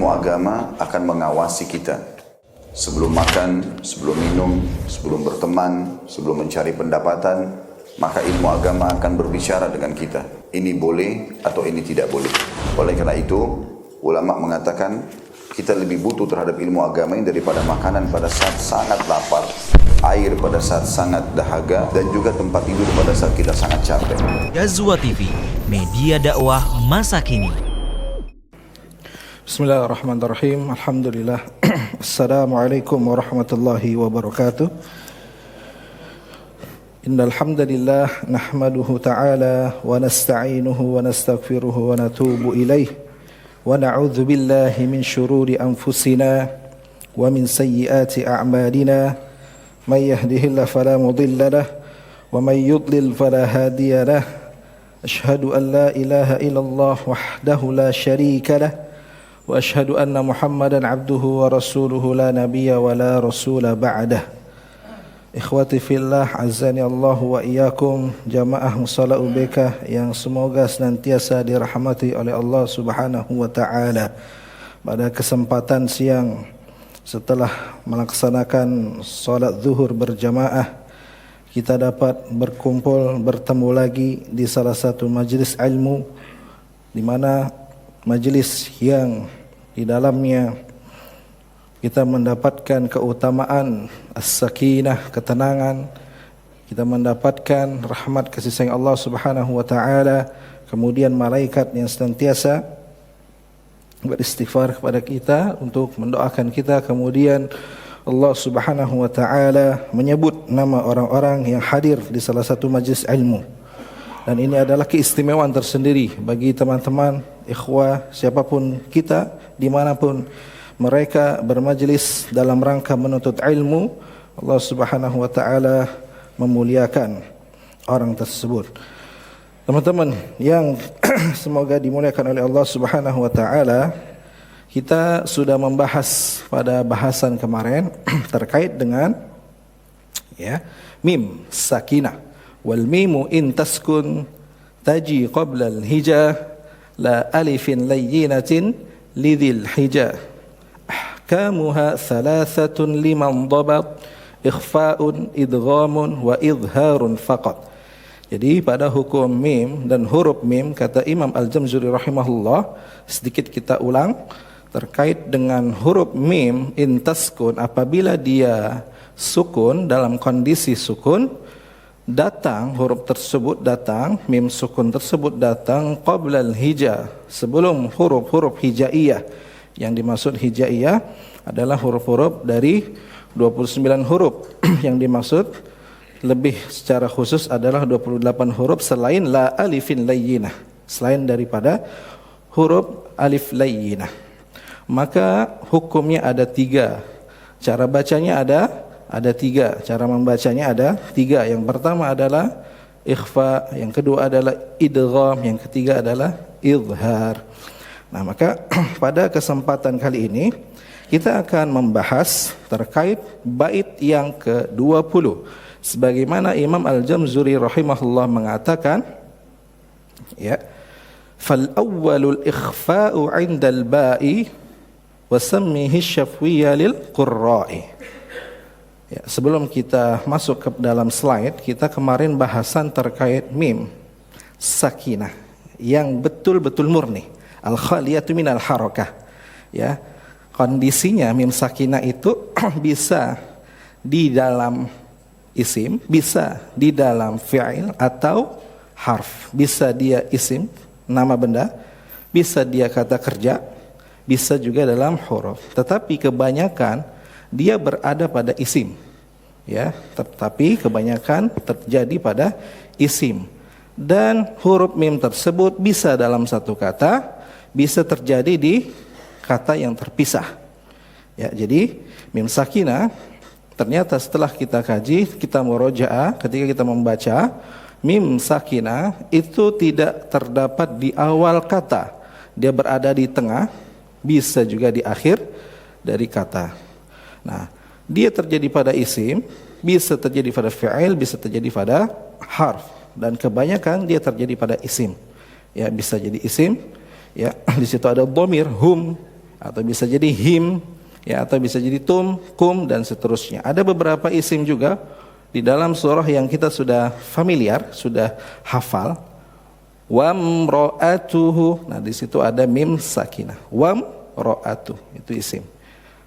ilmu agama akan mengawasi kita. Sebelum makan, sebelum minum, sebelum berteman, sebelum mencari pendapatan, maka ilmu agama akan berbicara dengan kita. Ini boleh atau ini tidak boleh. Oleh karena itu, ulama mengatakan kita lebih butuh terhadap ilmu agama ini daripada makanan pada saat sangat lapar, air pada saat sangat dahaga, dan juga tempat tidur pada saat kita sangat capek. Ghazwa TV, media dakwah masa kini. Bismillahirrahmanirrahim. Alhamdulillah. Assalamualaikum warahmatullahi wabarakatuh. Innal hamdalillah nahmaduhu ta'ala wa nasta'inuhu wa nastaghfiruhu wa natubu ilaih wa na'udzu billahi min shururi anfusina wa min sayyiati a'malina may yahdihillahu fala mudilla lahu wa may yudlil fala hadiya lahu. Ashhadu an la ilaha illallah wahdahu la syarika lahu wa ashhadu anna Muhammadan abduhu wa rasuluhu la nabiyya wa la rasula ba'dah. Ikhwati fillah, azani Allah wa iyyakum, jamaah musalla UBK yang semoga senantiasa dirahmati oleh Allah Subhanahu wa taala. Pada kesempatan siang setelah melaksanakan salat zuhur berjamaah, kita dapat berkumpul bertemu lagi di salah satu majlis ilmu, di mana majlis yang di dalamnya kita mendapatkan keutamaan as-sakinah, ketenangan, kita mendapatkan rahmat kasih sayang Allah Subhanahu wa taala, kemudian malaikat yang senantiasa beristighfar kepada kita untuk mendoakan kita, kemudian Allah Subhanahu wa taala menyebut nama orang-orang yang hadir di salah satu majlis ilmu. Dan ini adalah keistimewaan tersendiri bagi teman-teman, ikhwah, siapapun kita, dimanapun mereka bermajlis dalam rangka menuntut ilmu. Allah Subhanahu wa taala memuliakan orang tersebut. Teman-teman yang semoga dimuliakan oleh Allah Subhanahu wa taala, kita sudah membahas pada bahasan kemarin terkait dengan mim sakinah. Wal mimu in taskun taji qabla al hija la alifin layyinatin lidhil hija. Ahkamuha thalathatun liman dhabat ikhfa'un idghamun wa idharun faqat. Jadi pada hukum mim dan huruf mim, kata Imam Al-Jamzuri rahimahullah, sedikit kita ulang terkait dengan huruf mim in taskun, apabila dia sukun, dalam kondisi sukun, datang huruf tersebut datang, mim sukun tersebut datang qabla al-hija, sebelum huruf-huruf hijaiyah. Yang dimaksud hijaiyah adalah huruf-huruf dari 29 huruf. Yang dimaksud lebih secara khusus adalah 28 huruf selain la alifin layyinah, selain daripada huruf alif layyinah. Maka hukumnya ada tiga. Cara bacanya ada tiga, cara membacanya ada tiga. Yang pertama adalah ikhfa, yang kedua adalah idgham, yang ketiga adalah izhar. Nah, maka pada kesempatan kali ini kita akan membahas terkait bait yang ke-20. Sebagaimana Imam Al-Jamzuri rahimahullah mengatakan, fal awwalul ikhfa'u 'indal ba'i wa sammihi syafwiyya lil qurra'i. Sebelum kita masuk ke dalam slide, kita kemarin bahasan terkait mim sakinah yang betul-betul murni, al-khaliyatu minal harakah. Kondisinya mim sakinah itu bisa di dalam isim, bisa di dalam fi'il atau harf. Bisa dia isim, nama benda, bisa dia kata kerja, bisa juga dalam huruf. Tetapi kebanyakan dia berada pada isim, tetapi kebanyakan terjadi pada isim. Dan huruf mim tersebut bisa dalam satu kata, bisa terjadi di kata yang terpisah. Jadi mim sakinah ternyata setelah kita kaji, kita murojaah, ketika kita membaca mim sakinah itu tidak terdapat di awal kata, dia berada di tengah, bisa juga di akhir dari kata. Nah, dia terjadi pada isim, bisa terjadi pada fi'il, bisa terjadi pada harf, dan kebanyakan dia terjadi pada isim. Bisa jadi isim, di situ ada dhamir hum, atau bisa jadi him, ya, atau bisa jadi tum, kum, dan seterusnya. Ada beberapa isim juga di dalam surah yang kita sudah familiar, sudah hafal. Wamro'atuhu, nah di situ ada mim sakinah. Wamro'atuh, itu isim.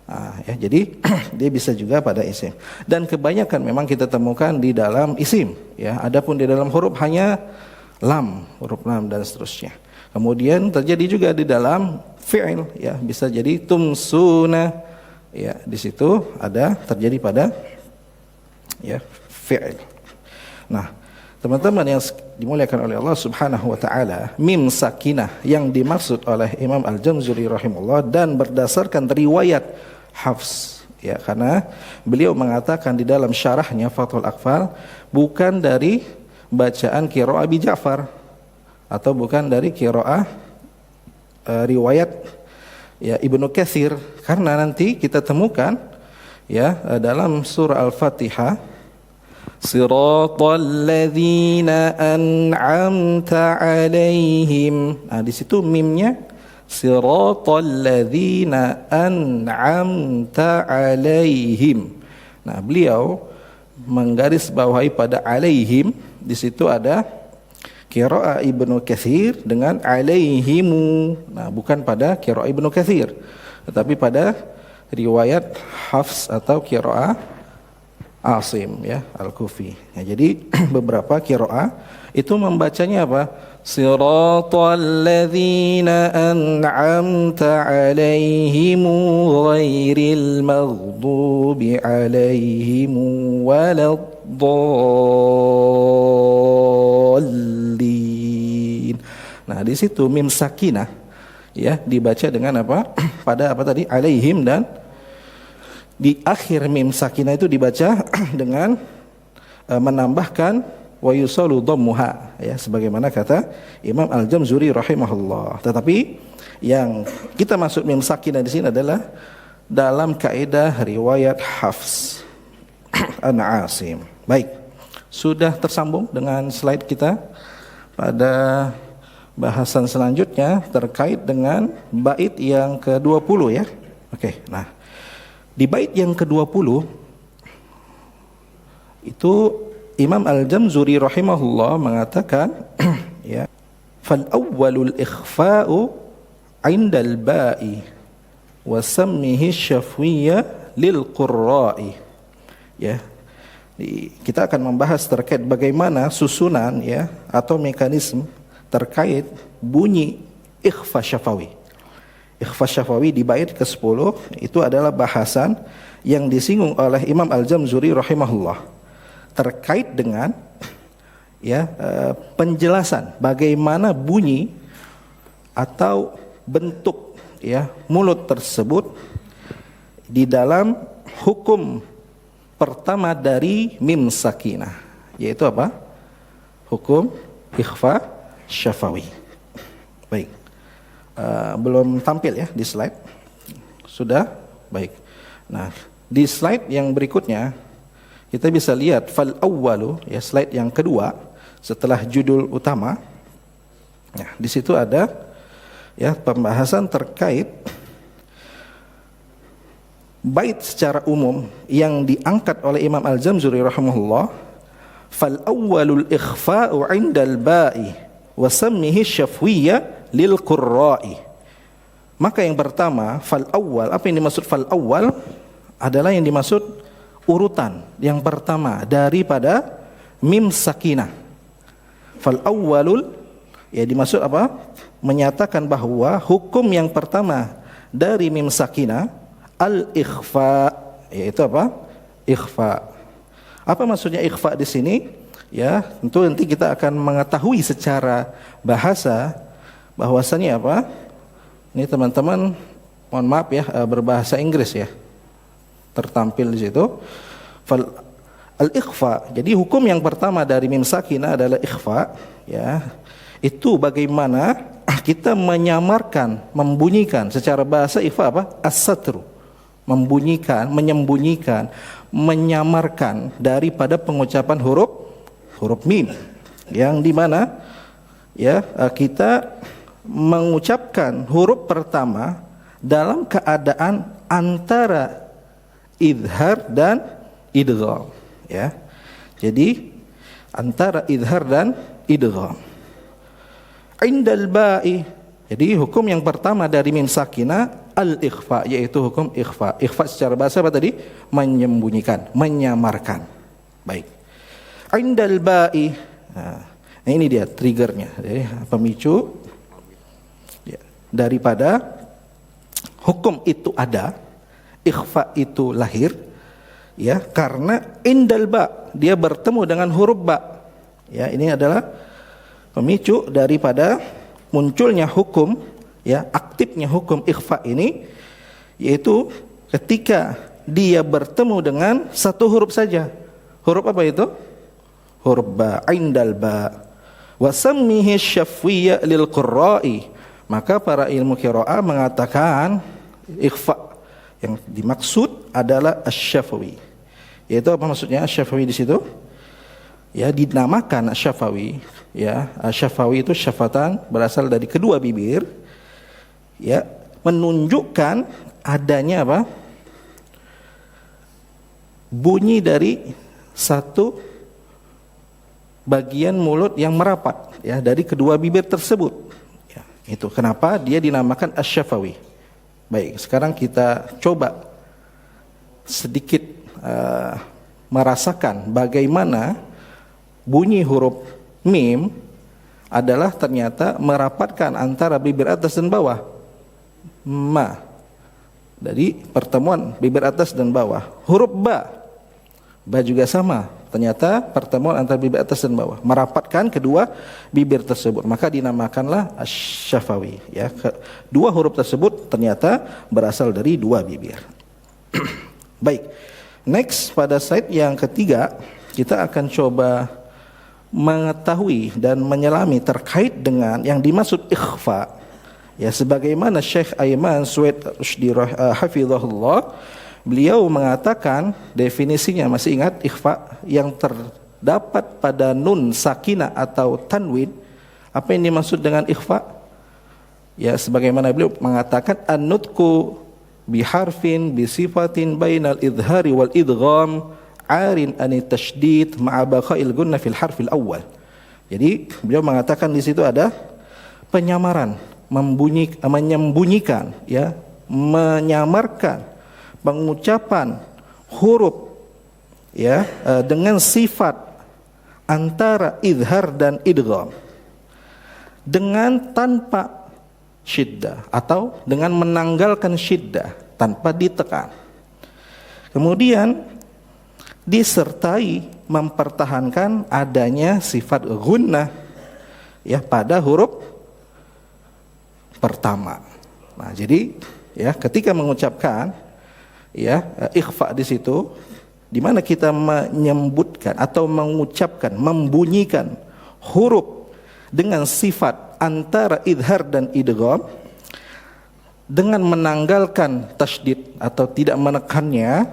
Nah, ya, jadi dia bisa juga pada isim. Dan kebanyakan memang kita temukan di dalam isim. Ya, adapun di dalam huruf hanya lam, huruf lam dan seterusnya. Kemudian terjadi juga di dalam fi'il, ya, bisa jadi tumsuna, ya, di situ ada terjadi pada, ya, fi'il. Nah, teman-teman yang dimuliakan oleh Allah Subhanahu wa taala, mim sakinah yang dimaksud oleh Imam Al-Jamzuri rahimahullah dan berdasarkan riwayat Hafs, ya, karena beliau mengatakan di dalam syarahnya Fathul Aqfal, bukan dari bacaan qiraah Abi Ja'far atau bukan dari qiraah riwayat, ya, Ibnu Katsir, karena nanti kita temukan, ya, dalam surah Al-Fatihah, Siratal ladzina an'amta 'alaihim. Nah, di situ mimnya Siratal ladzina an'amta 'alaihim. Nah, beliau menggaris bawahi pada 'alaihim, di situ ada qiraah Ibnu Katsir dengan 'alaihimu. Nah, bukan pada qiraah Ibnu Katsir, tetapi pada riwayat Hafs atau qiraah Asim, ya, Al-Kufi. Ya, jadi beberapa qiraah itu membacanya apa? Siratal ladzina an'amta 'alaihim ghairil maghdubi 'alaihim waladdallin. Nah, di situ mim sakinah, ya, dibaca dengan apa? Pada apa tadi? 'alaihim, dan di akhir mim sakinah itu dibaca dengan menambahkan wa yusalu dhammuha, ya, sebagaimana kata Imam Al-Jamzuri rahimahullah. Tetapi yang kita maksud mim sakinah di sini adalah dalam kaidah riwayat Hafs an Asim. Baik, sudah tersambung dengan slide kita pada bahasan selanjutnya terkait dengan bait yang ke-20, ya. Oke, nah, di bait yang ke-20 itu Imam Al-Jamzuri rahimahullah mengatakan ya, fal awwalul ikhfa'u 'indal ba'i wa sammihi syafwiyya lil qurra'i. Ya. Kita akan membahas terkait bagaimana susunan, ya, atau mekanisme terkait bunyi ikhfa syafawi. Ikhfa syafawi di bait ke-10 itu adalah bahasan yang disinggung oleh Imam Al-Jamzuri rahimahullah terkait dengan, ya, penjelasan bagaimana bunyi atau bentuk, ya, mulut tersebut di dalam hukum pertama dari mim sakinah, yaitu apa? Hukum ikhfa syafawi. Baik. Belum tampil, ya, di slide. Sudah? Baik. Nah, di slide yang berikutnya kita bisa lihat fal awwalu, ya, slide yang kedua setelah judul utama. Nah, di situ ada, ya, pembahasan terkait bait secara umum yang diangkat oleh Imam Al-Jamzuri rahimahullah. Fal awwalul ikhfa'u 'indal ba'i wa sammihi syafwiyya lil qurra'i. Maka yang pertama, fal awal, apa yang dimaksud fal awal adalah yang dimaksud urutan yang pertama daripada mim sakinah. Fal awalul, ya, dimaksud apa? Menyatakan bahwa hukum yang pertama dari mim sakinah al ikhfa, yaitu apa? Ikhfa. Apa maksudnya ikhfa di sini? Ya, tentu nanti kita akan mengetahui secara bahasa bahwasanya apa? Ini teman-teman, mohon maaf, ya, berbahasa Inggris, ya, tertampil di situ. Al-ikhfa. Jadi hukum yang pertama dari mim sakinah adalah ikhfa, ya. Itu bagaimana kita menyamarkan, membunyikan secara bahasa ikhfa apa? As-satru. Membunyikan, menyembunyikan, menyamarkan daripada pengucapan huruf mim, yang dimana, ya, kita mengucapkan huruf pertama dalam keadaan antara idhar dan idgham, ya. Jadi antara idhar dan idgham. Indal ba'i, jadi hukum yang pertama dari mim sakinah al-ikhfa, yaitu hukum ikhfa. Ikhfa secara bahasa apa tadi? Menyembunyikan, menyamarkan. Baik. Indal ba'i. Nah, ini dia triggernya, jadi pemicu ya, daripada hukum itu ada, ikhfa itu lahir, ya, karena indal ba, dia bertemu dengan huruf ba. Ya, ini adalah pemicu daripada munculnya hukum, ya, aktifnya hukum ikhfa ini, yaitu ketika dia bertemu dengan satu huruf saja. Huruf apa itu? Huruf ba, indal ba. Wa sammihi syafwiyya lil qurra'i. Maka para ilmu qiraah mengatakan ikhfa yang dimaksud adalah asy-syafawi. Yaitu apa maksudnya asy-syafawi di situ? Ya, dinamakan asy-syafawi, ya. Asy-syafawi itu syafatan, berasal dari kedua bibir, ya, menunjukkan adanya apa? Bunyi dari satu bagian mulut yang merapat, ya, dari kedua bibir tersebut. Ya, itu kenapa dia dinamakan asy-syafawi. Baik, sekarang kita coba sedikit merasakan bagaimana bunyi huruf mim adalah ternyata merapatkan antara bibir atas dan bawah. Ma. Dari pertemuan bibir atas dan bawah. Huruf ba. Ba juga sama. Ternyata pertemuan antara bibir atas dan bawah, merapatkan kedua bibir tersebut. Maka dinamakanlah asy-syafawi, ya. Dua huruf tersebut ternyata berasal dari dua bibir. Baik. Next, pada slide yang ketiga, kita akan coba mengetahui dan menyelami terkait dengan yang dimaksud ikhfa, ya, sebagaimana Syekh Aiman Suwaid Rushdi hafizahullah, beliau mengatakan definisinya, masih ingat ikhfa yang terdapat pada nun sakinah atau tanwin. Apa yang dimaksud dengan ikhfa? Ya, sebagaimana beliau mengatakan an-nutqu biharfin bisifatin bainal idhari wal idgham arin anit tasydid ma'a baqa'il gunnah fil harfil awal. Jadi beliau mengatakan di situ ada penyamaran, menyembunyikan, ya, menyamarkan pengucapan huruf, ya, dengan sifat antara idhar dan idgham dengan tanpa syiddah atau dengan menanggalkan syiddah tanpa ditekan. Kemudian disertai mempertahankan adanya sifat gunnah, ya, pada huruf pertama. Nah, jadi, ya, ketika mengucapkan, ya, ikhfa di situ, di mana kita menyebutkan atau mengucapkan, membunyikan huruf dengan sifat antara idhar dan idgham dengan menanggalkan tasydid atau tidak menekannya,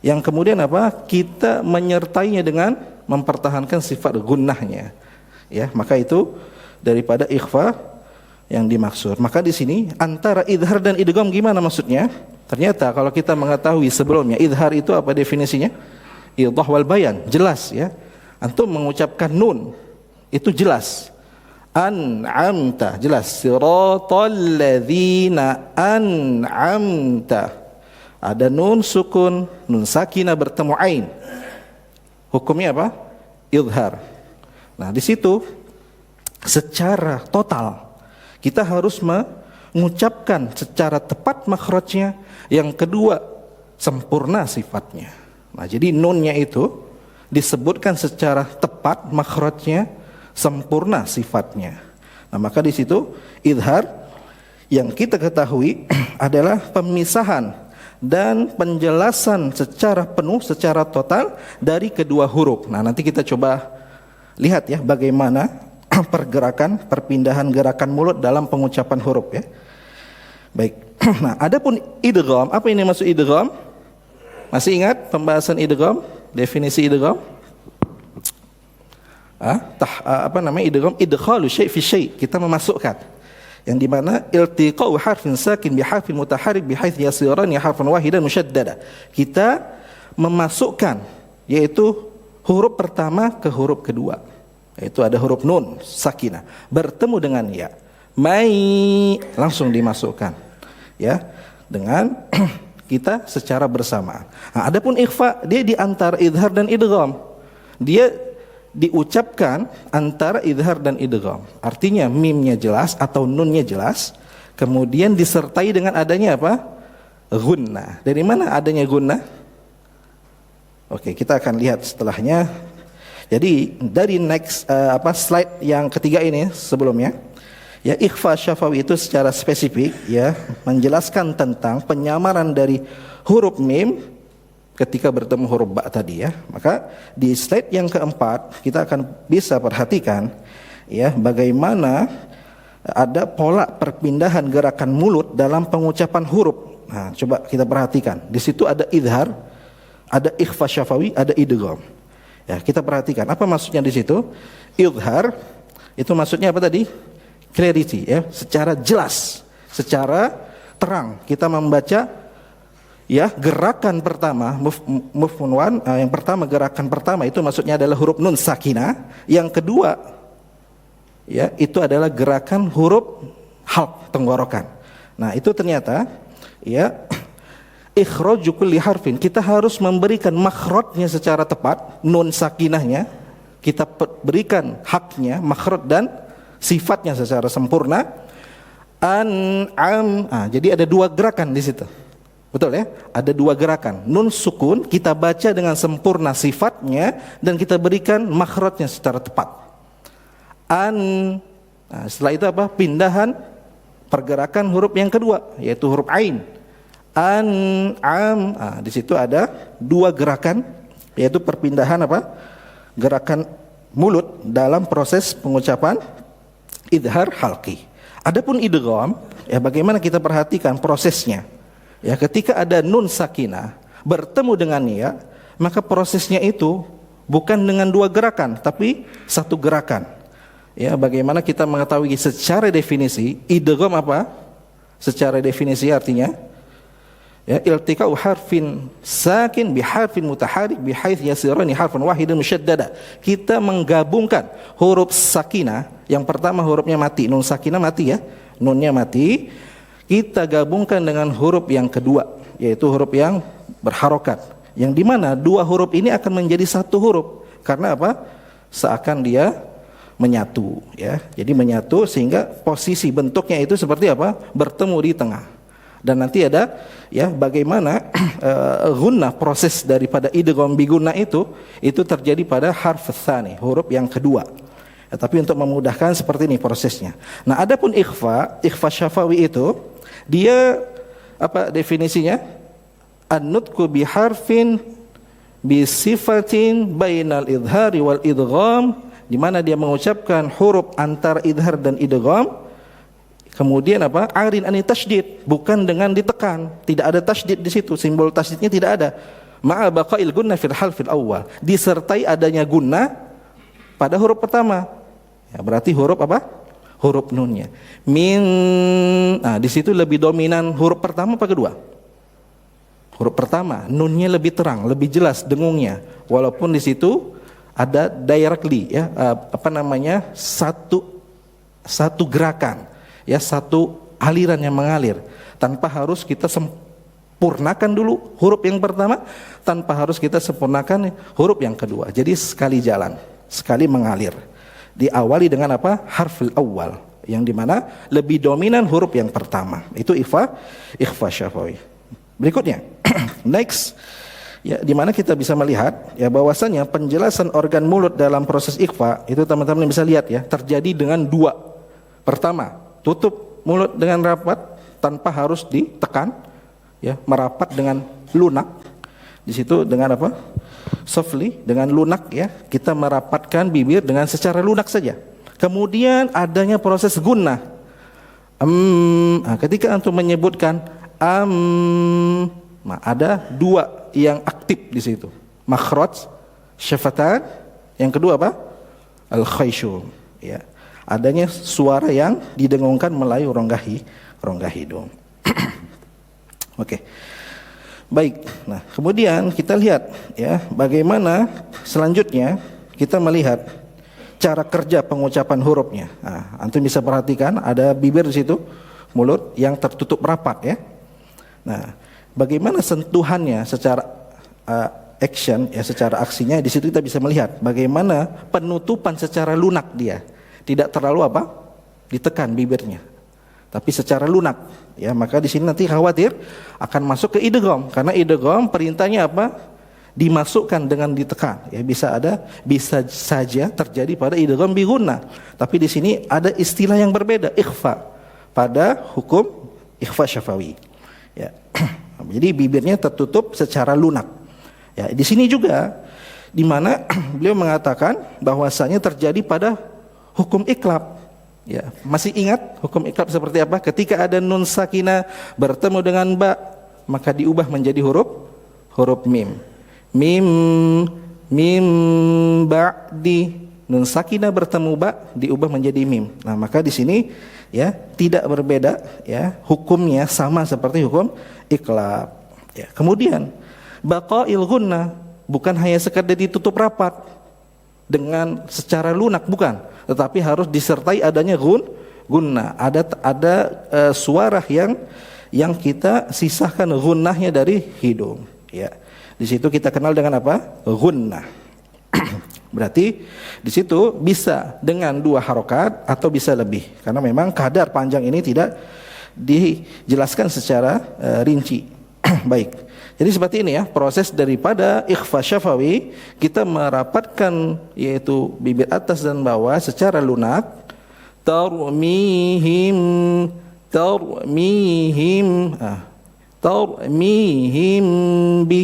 yang kemudian apa? Kita menyertainya dengan mempertahankan sifat gunnahnya, ya. Maka itu daripada ikhfa yang dimaksud. Maka di sini antara idhar dan idgham gimana maksudnya? Ternyata kalau kita mengetahui sebelumnya idhar itu apa definisinya? Idhah wal bayan, jelas, ya. Antum mengucapkan nun itu jelas. An'amta, jelas. Siratal ladzina an'amta. Ada nun sukun, nun sakinah bertemu ain. Hukumnya apa? Idhar. Nah, di situ secara total kita harus mengucapkan secara tepat makhrajnya. Yang kedua, sempurna sifatnya. Nah, jadi nunnya itu disebutkan secara tepat makhrajnya, sempurna sifatnya. Nah, maka di situ idhar yang kita ketahui adalah pemisahan dan penjelasan secara penuh, secara total dari kedua huruf. Nah, nanti kita coba lihat, ya, bagaimana pergerakan, perpindahan gerakan mulut dalam pengucapan huruf, ya. Baik. Nah, adapun idgham, apa ini maksud idgham? Masih ingat pembahasan idgham? Definisi idgham? Idgham idkhalu syai' fi syai', kita memasukkan, yang di mana iltiqa'u harfin sakin bi harfin mutaharrik bihaits yasirani harfan wahidan musyaddada. Kita memasukkan yaitu huruf pertama ke huruf kedua. Yaitu ada huruf nun sakinah bertemu dengan ya. Mai langsung dimasukkan. Ya, dengan kita secara bersamaan. Nah, adapun ikhfa dia di antara idhar dan idgham. Dia diucapkan antara idhar dan idgham. Artinya mimnya jelas atau nunnya jelas, kemudian disertai dengan adanya apa? Gunnah. Dari mana adanya gunnah? Oke, kita akan lihat setelahnya. Jadi dari next slide yang ketiga ini sebelumnya, ya ikhfa syafawi itu secara spesifik ya menjelaskan tentang penyamaran dari huruf mim ketika bertemu huruf ba tadi ya. Maka di slide yang keempat kita akan bisa perhatikan ya bagaimana ada pola perpindahan gerakan mulut dalam pengucapan huruf. Nah, coba kita perhatikan. Di situ ada idhar, ada ikhfa syafawi, ada idgham. Ya, kita perhatikan apa maksudnya di situ. Idhar itu maksudnya apa tadi? Clarity ya, secara jelas, secara terang kita membaca ya gerakan pertama movement one, yang pertama gerakan pertama itu maksudnya adalah huruf nun sakinah, yang kedua ya itu adalah gerakan huruf halq tenggorokan. Nah, itu ternyata ya ikhraju kulli harfin, kita harus memberikan makhrajnya secara tepat, nun sakinahnya kita berikan haknya, makhraj dan sifatnya secara sempurna. Jadi ada dua gerakan di situ. Betul ya? Ada dua gerakan. Nun sukun kita baca dengan sempurna sifatnya dan kita berikan makhrajnya secara tepat. Setelah itu apa? Pindahan pergerakan huruf yang kedua yaitu huruf ain. Di situ ada dua gerakan yaitu perpindahan apa? Gerakan mulut dalam proses pengucapan idhar halqi. Adapun idgham ya bagaimana kita perhatikan prosesnya. Ya, ketika ada nun sakinah bertemu dengan ya, maka prosesnya itu bukan dengan dua gerakan, tapi satu gerakan. Ya, bagaimana kita mengetahui secara definisi idgham apa? Secara definisi artinya ya iltiqa'u harfin sakin bi harfin mutaharrik bihaits yasirani harfan wahidan musyaddada. Kita menggabungkan huruf sakinah, yang pertama hurufnya mati, nun sakinah mati ya, nunnya mati. Kita gabungkan dengan huruf yang kedua yaitu huruf yang berharokat, yang dimana dua huruf ini akan menjadi satu huruf karena apa? Seakan dia menyatu ya. Jadi menyatu sehingga posisi bentuknya itu seperti apa? Bertemu di tengah. Dan nanti ada ya bagaimana gunnah, proses daripada idgham bi gunnah itu terjadi pada harf tsani, huruf yang kedua. Ya, tapi untuk memudahkan seperti ini prosesnya. Nah, adapun ikhfa syafawi itu dia apa definisinya? An-nutqu bi harfin bi sifatin bainal idhari wal idgham, di mana dia mengucapkan huruf antara idhar dan idgham. Kemudian apa? Arin ani tasydid, bukan dengan ditekan. Tidak ada tasydid di situ, simbol tasydidnya tidak ada. Ma'a baqa'il gunnah fil harfil awwal, disertai adanya gunnah pada huruf pertama. Ya, berarti huruf apa? Huruf nunnya. Di situ lebih dominan huruf pertama apa kedua? Huruf pertama, nunnya lebih terang, lebih jelas dengungnya. Walaupun di situ ada directly ya, satu gerakan, ya satu aliran yang mengalir, tanpa harus kita sempurnakan dulu huruf yang pertama, tanpa harus kita sempurnakan huruf yang kedua. Jadi sekali jalan, sekali mengalir. Diawali dengan apa? Harful awal, yang dimana lebih dominan huruf yang pertama. Itu ikhfa syafawi. Berikutnya, next, ya dimana kita bisa melihat ya bahwasanya penjelasan organ mulut dalam proses ikhfa itu teman-teman bisa lihat ya terjadi dengan dua. Pertama, tutup mulut dengan rapat tanpa harus ditekan, ya merapat dengan lunak. Di situ dengan apa? Softly, dengan lunak ya, kita merapatkan bibir dengan secara lunak saja. Kemudian adanya proses gunnah. Ketika antum menyebutkan ada dua yang aktif di situ. Makhraj syafatan, yang kedua apa? Al-khayshum, ya. adanya suara yang didengungkan melalui rongga hidung. Oke. Baik. Nah, kemudian kita lihat ya bagaimana selanjutnya kita melihat cara kerja pengucapan hurufnya. Nah, antum bisa perhatikan ada bibir di situ, mulut yang tertutup rapat ya. Nah, bagaimana sentuhannya secara action ya, secara aksinya di situ kita bisa melihat bagaimana penutupan secara lunak dia. Tidak terlalu ditekan bibirnya, tapi secara lunak ya. Maka di sini nanti khawatir akan masuk ke idgham, karena idgham perintahnya dimasukkan dengan ditekan ya. Bisa saja terjadi pada idgham bi gunnah, tapi di sini ada istilah yang berbeda, ikhfa, pada hukum ikhfa syafawi ya. Jadi bibirnya tertutup secara lunak ya. Di sini juga di mana beliau mengatakan bahwasanya terjadi pada hukum iklab. Ya, masih ingat hukum iklab seperti apa? Ketika ada nun sakinah bertemu dengan ba, maka diubah menjadi huruf mim. Mim ba'di, nun sakinah bertemu ba diubah menjadi mim. Nah, maka di sini ya tidak berbeda ya, hukumnya sama seperti hukum iklab. Ya, kemudian baqail gunnah bukan hanya sekadar ditutup rapat dengan secara lunak, bukan, tetapi harus disertai adanya gunnah. Ada suara yang kita sisahkan gunnahnya dari hidung ya. Di situ kita kenal dengan apa? Gunnah. Berarti di situ bisa dengan 2 harokat atau bisa lebih, karena memang kadar panjang ini tidak dijelaskan secara rinci. Baik. Jadi seperti ini ya proses daripada ikhfa syafawi, kita merapatkan yaitu bibir atas dan bawah secara lunak. Tarmihim bi.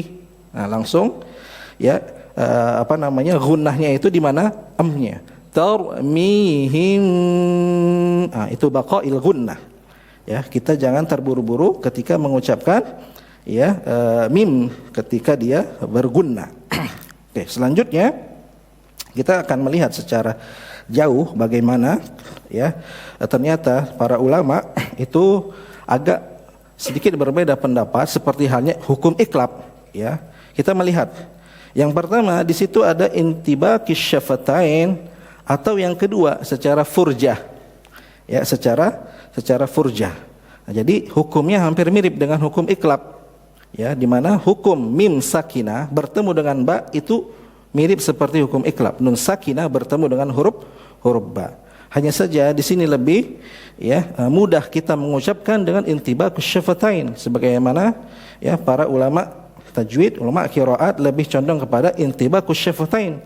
Nah, langsung ya gunnahnya itu di mana? Amnya. Tarmihim. Nah, itu baqail gunnah. Ya, kita jangan terburu-buru ketika mengucapkan ya mim ketika dia bergunnah. Oke, selanjutnya kita akan melihat secara jauh bagaimana ya ternyata para ulama itu agak sedikit berbeda pendapat seperti halnya hukum iklab ya. Kita melihat yang pertama di situ ada intibaqis syafatain, atau yang kedua secara furjah ya, secara furjah. Nah, jadi hukumnya hampir mirip dengan hukum iklab ya, di mana hukum mim sakinah bertemu dengan ba itu mirip seperti hukum iklab. Nun sakinah bertemu dengan huruf ba. Hanya saja di sini lebih ya mudah kita mengucapkan dengan intibaqus syafatain, sebagaimana ya para ulama tajwid, ulama qiraat lebih condong kepada intibaqus syafatain.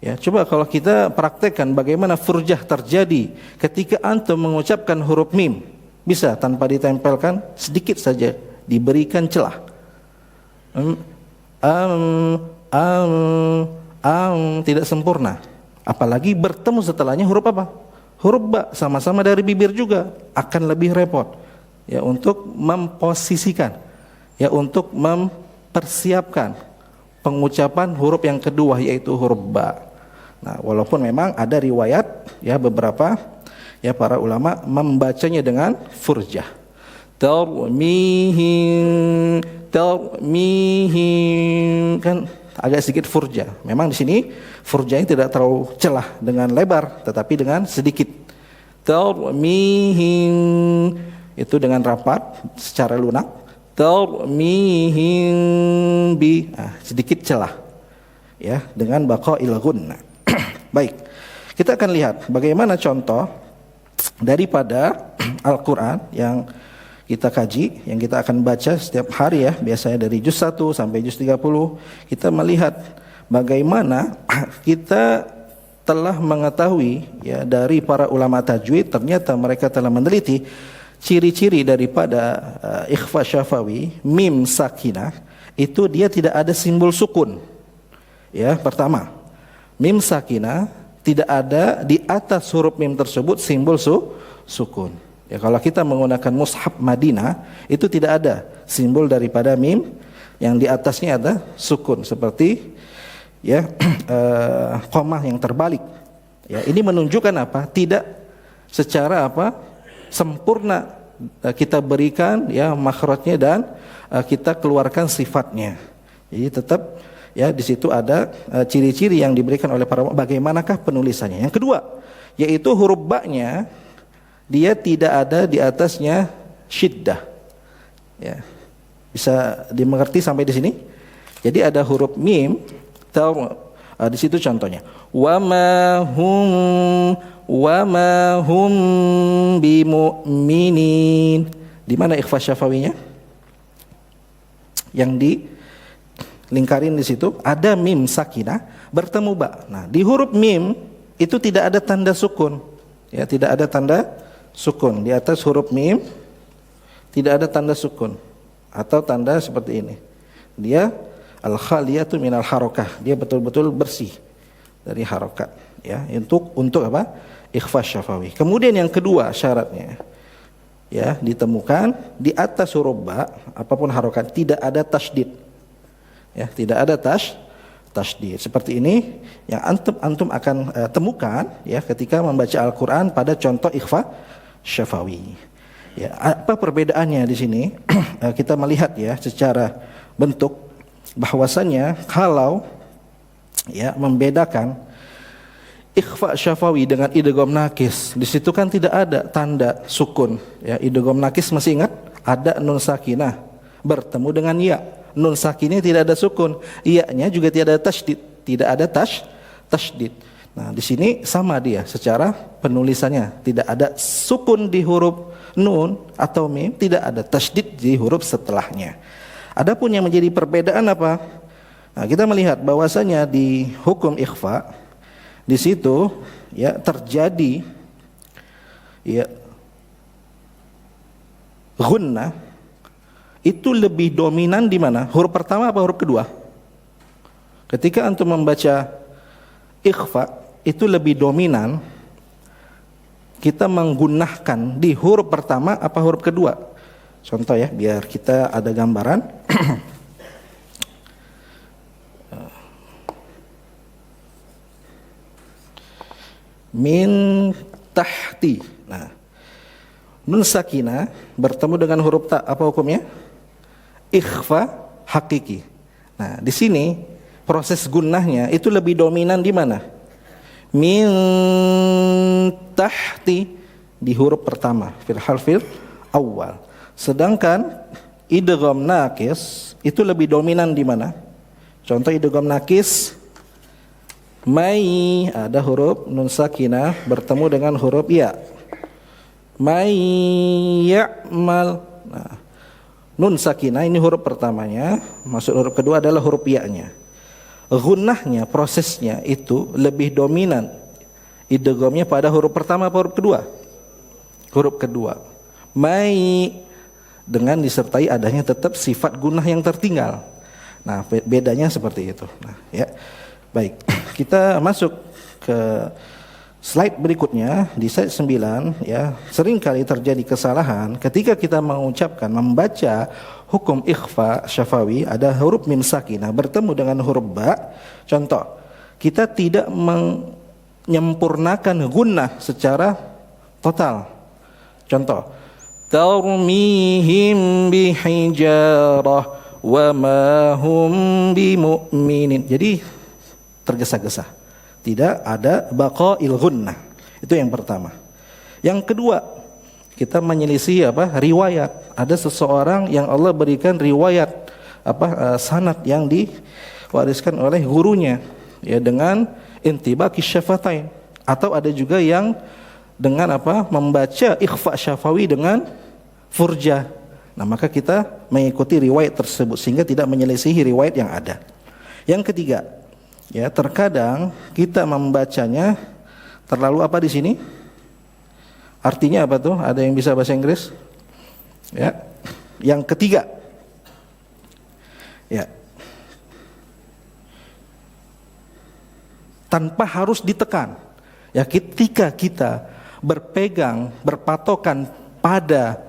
Ya, coba kalau kita praktekkan bagaimana furjah terjadi ketika antum mengucapkan huruf mim, bisa tanpa ditempelkan, sedikit saja diberikan celah. Tidak sempurna, apalagi bertemu setelahnya huruf apa? Huruf ba, sama-sama dari bibir juga, akan lebih repot ya untuk memposisikan ya, untuk mempersiapkan pengucapan huruf yang kedua yaitu huruf ba. Nah, walaupun memang ada riwayat ya beberapa ya para ulama membacanya dengan furjah. Tarmihim kan agak sedikit furjah. Memang di sini furjahnya tidak terlalu celah dengan lebar, tetapi dengan sedikit. Tarmihim itu dengan rapat secara lunak. Tarmihim bi, sedikit celah ya dengan baqail gunnah. Baik, kita akan lihat bagaimana contoh daripada Al-Quran yang kita kaji, yang kita akan baca setiap hari ya, biasanya dari juz 1 sampai juz 30. Kita melihat bagaimana kita telah mengetahui ya dari para ulama tajwid, ternyata mereka telah meneliti ciri-ciri daripada ikhfa syafawi mim sakinah itu dia tidak ada simbol sukun. Ya, pertama, mim sakinah tidak ada di atas huruf mim tersebut simbol sukun. Ya, kalau kita menggunakan mushaf Madinah itu tidak ada simbol daripada mim yang di atasnya ada sukun seperti ya qomah yang terbalik. Ya, ini menunjukkan apa? Tidak secara apa? Sempurna kita berikan ya makhrajnya dan kita keluarkan sifatnya. Jadi tetap ya di situ ada ciri-ciri yang diberikan oleh para ulama bagaimanakah penulisannya. Yang kedua, yaitu huruf ba-nya dia tidak ada di atasnya syiddah. Ya. Bisa dimengerti sampai di sini? Jadi ada huruf mim, di situ contohnya. Wa ma hum bimu'minin. Di mana ikhfa syafawinya? Yang dilingkarin di situ ada mim sakinah bertemu ba. Nah, di huruf mim itu tidak ada tanda sukun. Ya, tidak ada tanda sukun. Di atas huruf mim tidak ada tanda sukun atau tanda seperti ini. Dia al-khaliyatu minal harokah. Dia betul-betul bersih dari harokat. Ya, untuk apa? Ikhfa syafawi. Kemudian yang kedua syaratnya, ya ditemukan di atas huruf ba, apapun harokat tidak ada tasydid. Ya, tidak ada tasydid. Seperti ini yang antum akan temukan ya ketika membaca Al-Qur'an pada contoh ikhfa syafawi. Ya, apa perbedaannya di sini? Kita melihat ya secara bentuk bahwasannya kalau ya membedakan ikhfa syafawi dengan idgham nakis, di situ kan tidak ada tanda sukun. Ya, idgham nakis masih ingat? Ada nun sakinah bertemu dengan ya. Nun sakinah tidak ada sukun, iya-nya juga tidak ada tasydid, tidak ada tasydid. Nah, di sini sama dia secara penulisannya, tidak ada sukun di huruf nun atau mim, tidak ada tasydid di huruf setelahnya. Adapun yang menjadi perbedaan apa? Nah, kita melihat bahwasanya di hukum ikhfa di situ ya terjadi ya gunnah itu lebih dominan di mana? Huruf pertama apa huruf kedua? Ketika antum membaca ikhfa itu lebih dominan kita menggunakan di huruf pertama apa huruf kedua? Contoh ya biar kita ada gambaran. Min tahti. Nah, nun sakinah bertemu dengan huruf ta, apa hukumnya? Ikhfa hakiki. Nah, di sini proses gunnahnya itu lebih dominan di mana? Min tahti di huruf pertama, fil harfil awal. Sedangkan idgham nakis itu lebih dominan di mana? Contoh idgham nakis mai, ada huruf nun sakinah bertemu dengan huruf ya. Mai ya'mal. Nah, nun sakinah ini huruf pertamanya, masuk huruf kedua adalah huruf ya-nya. Gunnahnya, prosesnya itu lebih dominan idghamnya pada huruf pertama apa huruf kedua? Huruf kedua. Mai dengan disertai adanya tetap sifat gunnah yang tertinggal. Nah, bedanya seperti itu. Nah, ya. Baik, kita masuk ke slide berikutnya di slide 9 ya. Sering kali terjadi kesalahan ketika kita mengucapkan membaca hukum ikhfa syafawi ada huruf mim sakinah bertemu dengan huruf ba. Contoh, kita tidak menyempurnakan gunnah secara total. Contoh, tarmihim bihijarah wa ma hum bimu'minin. Jadi tergesa-gesa, tidak ada baqail gunnah. Itu yang pertama. Yang kedua, kita menyelisih riwayat. Ada seseorang yang Allah berikan riwayat sanad yang diwariskan oleh gurunya ya dengan intibaqi syafatain, atau ada juga yang dengan membaca ikhfa syafawi dengan furjah. Nah, maka kita mengikuti riwayat tersebut sehingga tidak menyelisihi riwayat yang ada. Yang ketiga, ya terkadang kita membacanya terlalu di sini? Artinya apa tuh? Ada yang bisa bahasa Inggris? Ya. Yang ketiga, ya tanpa harus ditekan. Ya, ketika kita berpatokan pada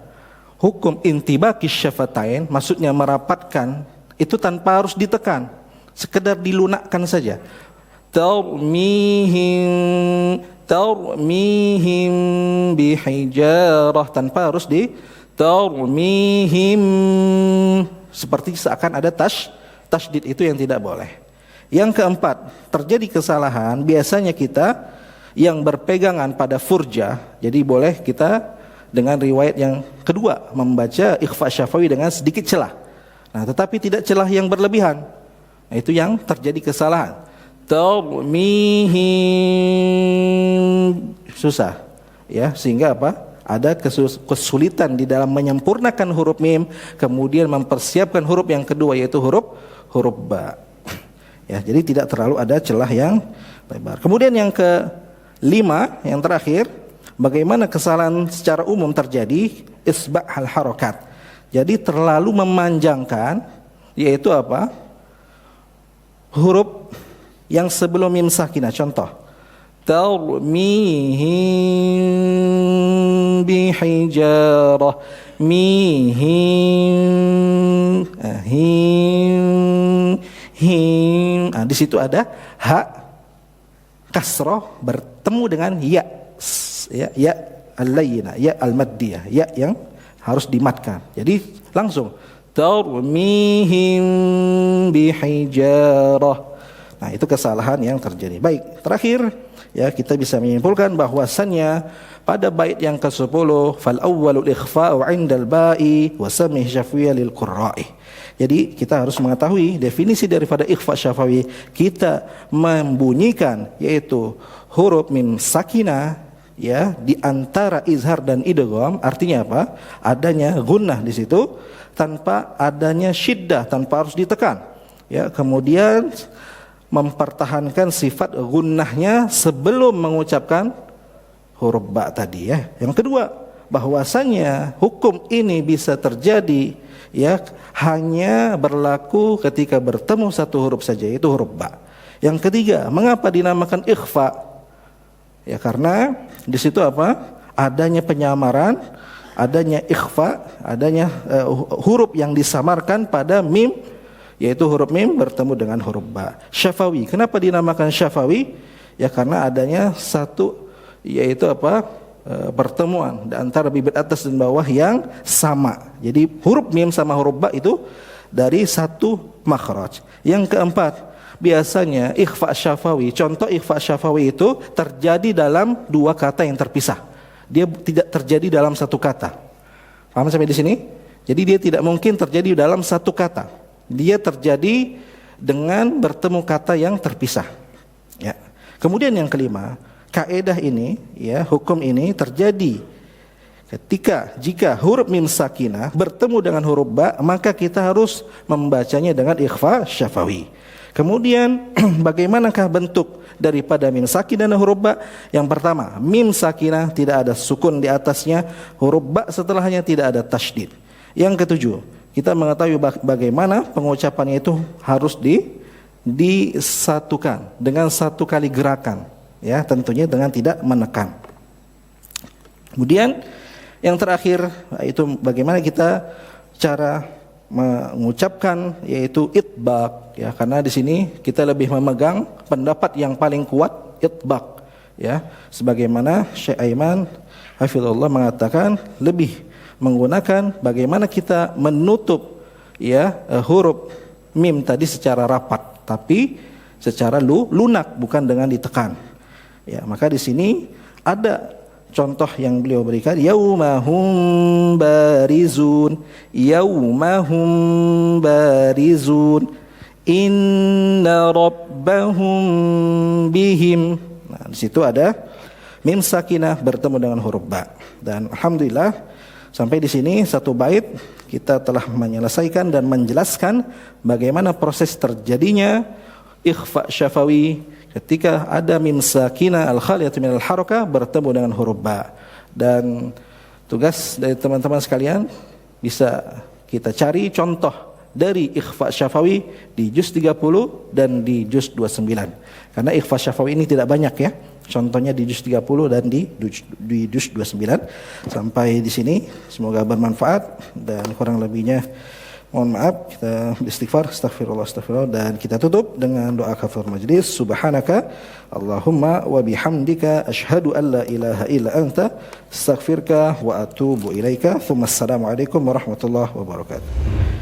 hukum intibaqi syafatain, maksudnya merapatkan, itu tanpa harus ditekan, sekedar dilunakkan saja. tarmihim bihijarah, tanpa harus di tarmihim, seperti seakan ada tasydid, itu yang tidak boleh. Yang keempat, terjadi kesalahan biasanya kita yang berpegangan pada furjah, jadi boleh kita dengan riwayat yang kedua membaca ikhfa syafawi dengan sedikit celah. Nah, tetapi tidak celah yang berlebihan. Nah, itu yang terjadi kesalahan. Tarmihim, susah, ya, sehingga apa? Ada kesulitan di dalam menyempurnakan huruf mim, kemudian mempersiapkan huruf yang kedua yaitu huruf ba. Ya, jadi tidak terlalu ada celah yang lebar. Kemudian yang kelima, yang terakhir, bagaimana kesalahan secara umum terjadi? Isba' al harakat. Jadi terlalu memanjangkan, yaitu apa? Huruf yang sebelum mim sakinah. Contoh, tarmihim bihijarah, mihim, him. Nah, di situ ada ha kasroh bertemu dengan ya, ya al-layyinah, ya al-maddiyah, ya yang harus dimatkan. Jadi langsung tarmihim bihijarah. Nah, itu kesalahan yang terjadi. Baik, terakhir ya, kita bisa menyimpulkan bahwasannya pada bait yang ke-10, fal awwalul ikhfa'u 'indal ba'i wa samih syafiyya lil qurra'i. Jadi kita harus mengetahui definisi daripada ikhfa syafawi. Kita membunyikan yaitu huruf mim sakinah ya di antara izhar dan idgham. Artinya apa? Adanya gunnah di situ tanpa adanya syiddah, tanpa harus ditekan. Ya, kemudian mempertahankan sifat gunnahnya sebelum mengucapkan huruf ba tadi ya. Yang kedua, bahwasannya hukum ini bisa terjadi ya hanya berlaku ketika bertemu satu huruf saja, yaitu huruf ba. Yang ketiga, mengapa dinamakan ikhfa? Ya karena di situ apa? Adanya penyamaran, adanya ikhfa, adanya huruf yang disamarkan pada mim, yaitu huruf mim bertemu dengan huruf ba. Syafawi. Kenapa dinamakan syafawi? Ya karena adanya satu, yaitu apa? Pertemuan di antara bibir atas dan bawah yang sama. Jadi huruf mim sama huruf ba itu dari satu makhraj. Yang keempat, biasanya ikhfa syafawi, contoh ikhfa syafawi itu terjadi dalam dua kata yang terpisah. Dia tidak terjadi dalam satu kata. Paham sampai di sini? Jadi dia tidak mungkin terjadi dalam satu kata. Dia terjadi dengan bertemu kata yang terpisah. Ya. Kemudian yang kelima, kaedah ini, ya, hukum ini terjadi jika huruf mim sakinah bertemu dengan huruf ba, maka kita harus membacanya dengan ikhfa syafawi. Kemudian bagaimanakah bentuk daripada mim sakinah dan huruf ba? Yang pertama, mim sakinah tidak ada sukun di atasnya, huruf ba setelahnya tidak ada tasydid. Yang ketujuh, kita mengetahui bagaimana pengucapannya itu harus disatukan dengan satu kali gerakan. Ya, tentunya dengan tidak menekan. Kemudian yang terakhir itu bagaimana kita cara mengucapkan yaitu itbaq ya, karena di sini kita lebih memegang pendapat yang paling kuat itbaq ya, sebagaimana Syekh Aiman hafizallahu mengatakan lebih menggunakan bagaimana kita menutup ya huruf mim tadi secara rapat tapi secara lunak, bukan dengan ditekan. Ya, maka di sini ada contoh yang beliau berikan, yaumahum barizun, yaumahum barizun, inna rabbahum bihim. Nah, di situ ada mim sakinah bertemu dengan huruf ba. Dan alhamdulillah sampai di sini satu bait kita telah menyelesaikan dan menjelaskan bagaimana proses terjadinya ikhfa syafawi ketika ada mim sakinah al-khaliyah min al-harakah bertemu dengan huruf ba. Dan tugas dari teman-teman sekalian bisa kita cari contoh dari ikhfa syafawi di juz 30 dan di juz 29. Karena ikhfa syafawi ini tidak banyak ya. Contohnya di juz 30 dan di juz 29. Sampai di sini semoga bermanfaat dan kurang lebihnya Mohon maaf, kita beristighfar, astagfirullah, dan kita tutup dengan doa kafaratul majlis. Subhanaka Allahumma wa bihamdika asyhadu an la ilaha illa anta astaghfiruka wa atubu ilaika. Assalamualaikum warahmatullahi wabarakatuh.